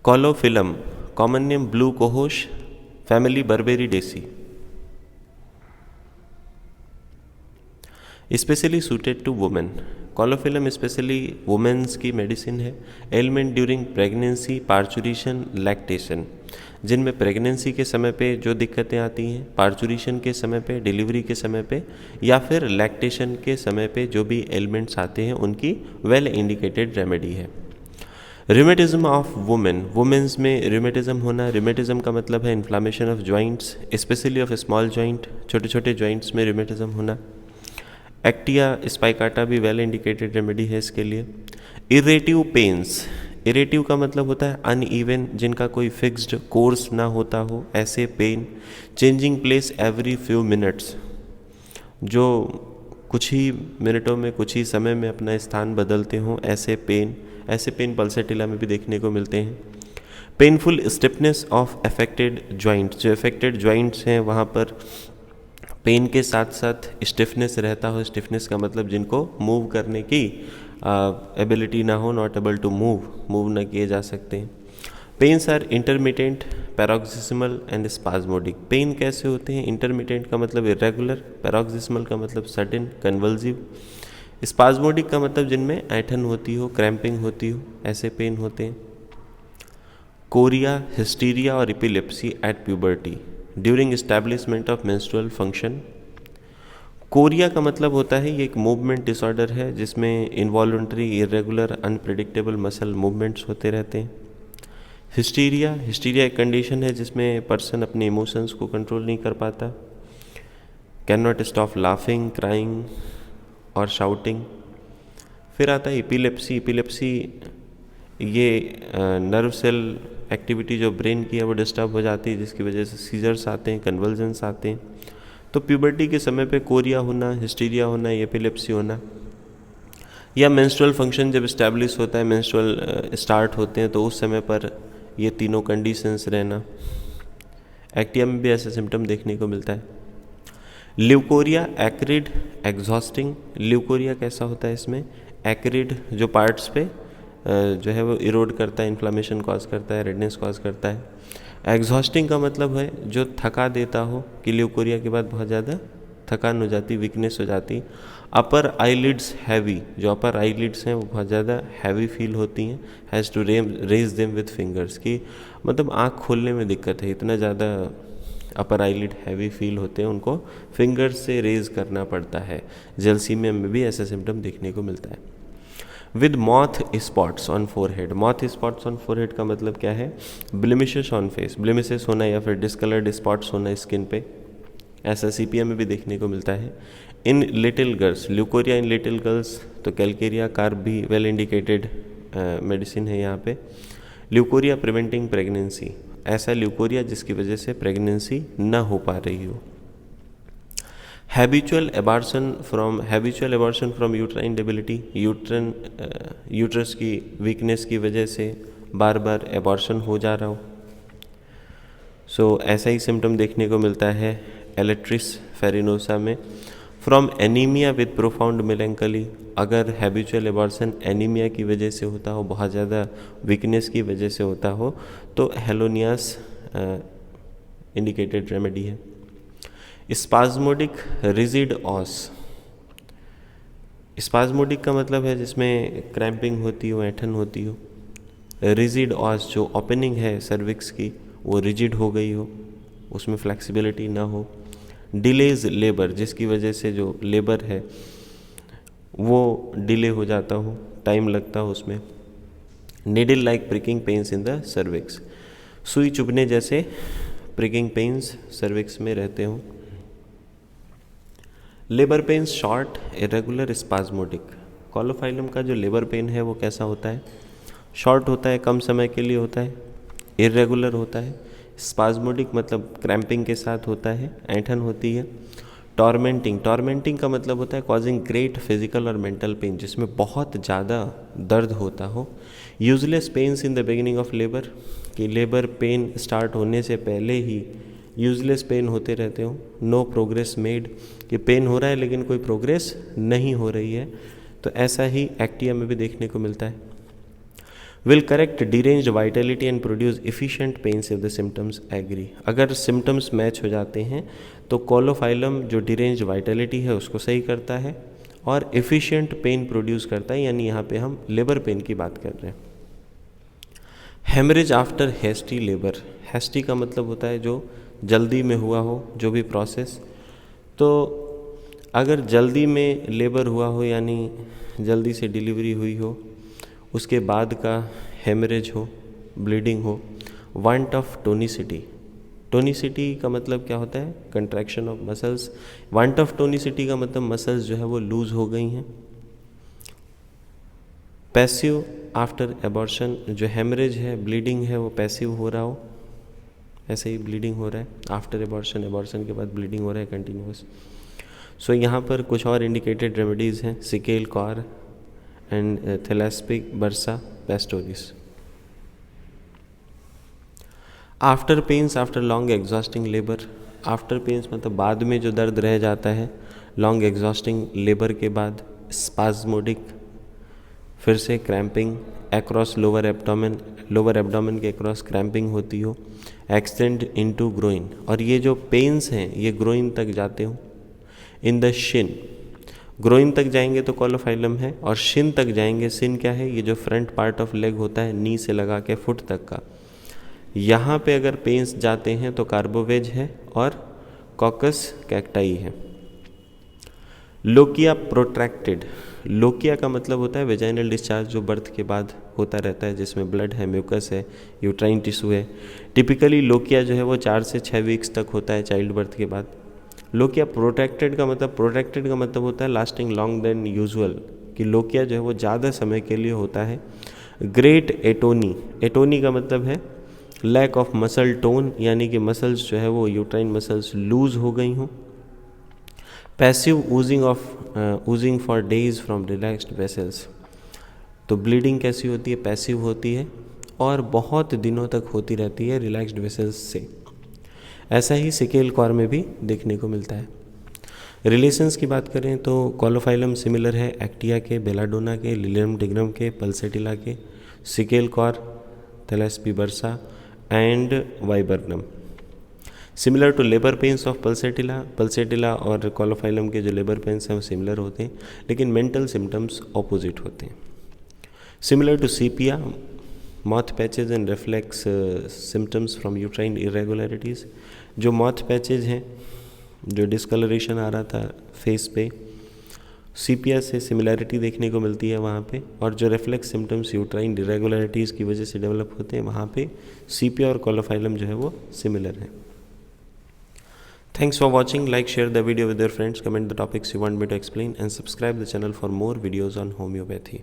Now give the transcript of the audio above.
कॉलोफिलम, common name blue cohosh, family berberidaceae. Specially suited to women, caulophyllum specially women's की medicine है। Element during pregnancy, parturition, lactation, जिनमें pregnancy के समय पे जो दिक्कतें आती हैं, पार्चुरेशन के समय पे, डिलीवरी के समय पे, या फिर लैक्टेशन के समय पे जो भी एलिमेंट्स आते हैं उनकी वेल इंडिकेटेड रेमेडी है। रिमेटिज्म ऑफ वुमेन, वुमेन्स में रिमेटिज्म होना, रिमेटिज्म का मतलब है inflammation of joints, specially of small joint, छोटे छोटे जॉइंट्स में रिमेटिज्म होना। एक्टिया स्पाइकाटा भी वेल इंडिकेटेड रेमेडी है इसके लिए। इरेटिव पेन्स, इरेटिव का मतलब होता है अनइवन, जिनका कोई फिक्स्ड कोर्स ना होता हो, ऐसे pain. Changing place every few minutes, जो कुछ ही मिनटों में, कुछ ही समय में अपना स्थान बदलते हों, ऐसे पेन। ऐसे पेन पल्सेटिला में भी देखने को मिलते हैं। Painful stiffness of affected joint, जो अफेक्टेड जॉइंट्स हैं वहाँ पर पेन के साथ साथ स्टिफनेस रहता हो। स्टिफनेस का मतलब जिनको मूव करने की एबिलिटी ना हो, नॉट एबल टू मूव ना किए जा सकते हैं। Pains are intermittent, paroxysmal and spasmodic. Pain कैसे होते हैं? इंटरमिटेंट का मतलब इरेगुलर, पैरोक्सिस्मल का मतलब सडन, कन्वल्सिव, स्पाज्मोडिक का मतलब जिनमें ऐंठन होती हो, क्रैम्पिंग होती हो, ऐसे पेन होते हैं। कोरिया, हिस्टीरिया और epilepsy at puberty during establishment of menstrual function. Korea का मतलब होता है ये एक मूवमेंट डिसऑर्डर है जिसमें involuntary, irregular, unpredictable muscle movements होते रहते हैं। हिस्टीरिया, हिस्टीरिया एक कंडीशन है जिसमें पर्सन अपने इमोशंस को कंट्रोल नहीं कर पाता, can not stop laughing, crying और शाउटिंग। फिर आता है एपिलेप्सी। एपिलेप्सी ये नर्व सेल एक्टिविटी जो ब्रेन की है वो डिस्टर्ब हो जाती है, जिसकी वजह से सीजर्स आते हैं, कन्वल्जन्स आते हैं। तो प्यूबर्टी के समय पे कोरिया होना, हिस्टीरिया होना, एपिलेप्सी होना, या मेंस्ट्रुअल फंक्शन जब इस्टेब्लिश होता है, मेंस्ट्रुअल स्टार्ट होते हैं, तो उस समय पर ये तीनों कंडीशंस रहना। एक्टिया में भी ऐसा सिम्टम देखने को मिलता है। Leucorrhoea, acrid, exhausting. ल्यूकोरिया कैसा होता है इसमें? एक्रिड, जो पार्ट्स पे जो है वो इरोड करता है, इन्फ्लामेशन कॉज करता है, रेडनेस कॉज करता है। एग्जॉस्टिंग का मतलब है जो थका देता हो, कि ल्यूकोरिया के बाद बहुत ज़्यादा थकान हो जाती, वीकनेस हो जाती। अपर आईलिड्स हैवी, जो अपर आईलिड्स हैं वो बहुत ज़्यादा हैवी फील होती हैं। Has to raise them with fingers, की मतलब आँख खोलने में दिक्कत है, इतना ज़्यादा अपर आईलिड हैवी फील होते हैं, उनको फिंगर्स से रेज करना पड़ता है। जेलसीमिया में भी ऐसा सिम्टम देखने को मिलता है। With moth spots on forehead, moth spots on forehead का मतलब क्या है? ब्लेमिशेस ऑन फेस, ब्लेमिशेस होना या फिर डिस्कलर्ड स्पॉट्स होना स्किन पे, ऐसा सीपीए में भी देखने को मिलता है। In little girls, leucorrhoea in little girls, तो कैलकेरिया कार्ब भी वेल इंडिकेटेड मेडिसिन है यहाँ पे। ल्यूकोरिया प्रिवेंटिंग प्रेगनेंसी, ऐसा ल्यूकोरिया जिसकी वजह से प्रेगनेंसी न हो पा रही हो। Habitual aberration from uterine debility, uterus की वीकनेस की वजह से बार बार एबॉर्शन हो जा रहा हो। सो ऐसा ही सिम्टम देखने को मिलता है एलेट्रिस फेरिनोसा में। फ्रॉम एनीमिया विद प्रोफाउंड मेलेंकली, अगर हैबिचुअल एबॉर्शन एनीमिया की वजह से होता हो, बहुत ज़्यादा वीकनेस की वजह से होता हो, तो हेलोनियास इंडिकेटेड रेमेडी है। स्पाज्मोडिक रिजिड ऑस, स्पाज्मोडिक का मतलब है जिसमें क्रैम्पिंग होती हो, ऐंठन होती हो। रिजिड ऑस, जो ओपनिंग है सर्विक्स की वो रिजिड हो गई हो, उसमें फ्लेक्सिबिलिटी ना हो। डिलेज लेबर, जिसकी वजह से जो लेबर है वो डिले हो जाता हो, टाइम लगता हो उसमें। Needle like pricking pains in the cervix, सुई चुभने जैसे प्रिकिंग पेन्स सर्विक्स में रहते हो। Labour pains short, irregular, spasmodic. Caulophyllum का जो लेबर पेन है वो कैसा होता है? शॉर्ट होता है, कम समय के लिए होता है, इरेगुलर होता है। स्पाज्मोडिक मतलब क्रैम्पिंग के साथ होता है, ऐंठन होती है। टॉर्मेंटिंग, टॉर्मेंटिंग का मतलब होता है कॉजिंग ग्रेट फिजिकल और मेंटल पेन, जिसमें बहुत ज़्यादा दर्द होता हो। Useless pains in the beginning of labour, कि लेबर पेन स्टार्ट होने से पहले ही यूजलेस पेन होते रहते हो। नो प्रोग्रेस मेड, कि पेन हो रहा है लेकिन कोई प्रोग्रेस नहीं हो रही है, तो ऐसा ही एक्टिया में भी देखने को मिलता है। Will correct deranged vitality and produce efficient pains if the symptoms agree. अगर सिम्टम्स मैच हो जाते हैं तो कोलोफाइलम जो डिरेंज्ड वाइटलिटी है उसको सही करता है और एफिशिएंट पेन प्रोड्यूस करता है, यानी यहाँ पे हम लेबर पेन की बात कर रहे हैं। Haemorrhage after hasty labour, hasty का मतलब होता है जो जल्दी में हुआ हो जो भी प्रोसेस, तो अगर जल्दी में लेबर हुआ हो यानी जल्दी से डिलीवरी हुई हो, उसके बाद का हेमरेज हो, ब्लीडिंग हो, वांट ऑफ टोनिसिटी, टोनिसिटी का मतलब क्या होता है, contraction of muscles, want of tonicity का मतलब मसल्स जो है वो लूज हो गई हैं। पैसिव आफ्टर एबॉर्शन, जो हेमरेज है, ब्लीडिंग है, वो पैसिव हो रहा हो, ऐसे ही ब्लीडिंग हो रहा है आफ्टर एबॉर्शन, एबॉर्शन के बाद ब्लीडिंग हो रहा है कंटिन्यूस। सो यहाँ पर कुछ और इंडिकेटेड रेमेडीज़ हैं, secale cor and thlaspi bursa pastoris. After pains after long exhausting labour, after pains मतलब बाद में जो दर्द रह जाता है लॉन्ग एग्जॉस्टिंग लेबर के बाद, स्पाज्मोडिक, फिर से cramping across lower abdomen, lower abdomen के अक्रॉस क्रैम्पिंग होती हो, एक्सटेंड इनटू ग्रोइन, और ये जो पेन्स हैं ये ग्रोइन तक जाते हो। इन द शिन, ग्रोइन तक जाएंगे तो कोलोफाइलम है, और शिन तक जाएंगे, शिन क्या है, ये जो फ्रंट पार्ट ऑफ लेग होता है नी से लगा के फुट तक का, यहाँ पे अगर पेन्स जाते हैं तो कार्बोवेज है और कॉकस कैक्टाई है। लोकिया प्रोट्रैक्टेड, लोकिया का मतलब होता है वेजाइनल डिस्चार्ज जो बर्थ के बाद होता रहता है, जिसमें ब्लड है, म्यूकस है, यूट्राइन टिश्यू है। टिपिकली लोकिया जो है वो 4 से 6 वीक्स तक होता है चाइल्ड बर्थ के बाद। लोकिया प्रोट्रैक्टेड का मतलब होता है लास्टिंग लॉन्ग देन यूजुअल, कि लोकिया जो है वो ज़्यादा समय के लिए होता है। ग्रेट एटोनी, एटोनी का मतलब है लैक ऑफ मसल टोन, यानी कि मसल्स जो है वो यूट्राइन मसल्स लूज हो गई हों। Passive oozing for days from relaxed vessels, तो ब्लीडिंग कैसी होती है, पैसिव होती है और बहुत दिनों तक होती रहती है रिलैक्स्ड वेसल्स से। ऐसा ही सिकेल कॉर में भी देखने को मिलता है। रिलेशंस की बात करें तो कोलोफाइलम सिमिलर है एक्टिया के, बेलाडोना के, लिलियम टिग्रम के, पल्सेटिला के, secale cor, thlaspi bursa and viburnum. Similar to labour pains of pulsatilla और कोलोफाइलम के जो लेबर पेन्स हैं वो सिमिलर होते हैं, लेकिन मेंटल सिम्टम्स ऑपोजिट होते हैं। Similar to sepia, moth patches and reflex symptoms from uterine irregularities, जो मॉथ पैचेज हैं, जो डिस्कलरेशन आ रहा था फेस पे, सीपिया से सिमिलैरिटी देखने को मिलती है वहाँ पे, और जो रिफ्लेक्स सिम्टम्स यूट्राइन इरेगुलरिटीज़ की वजह से डेवलप होते हैं वहाँ पे सीपिया और कोलोफाइलम जो है वो सिमिलर है। Thanks for watching. Like, share the video with your friends, comment the topics you want me to explain, and subscribe the channel for more videos on homeopathy.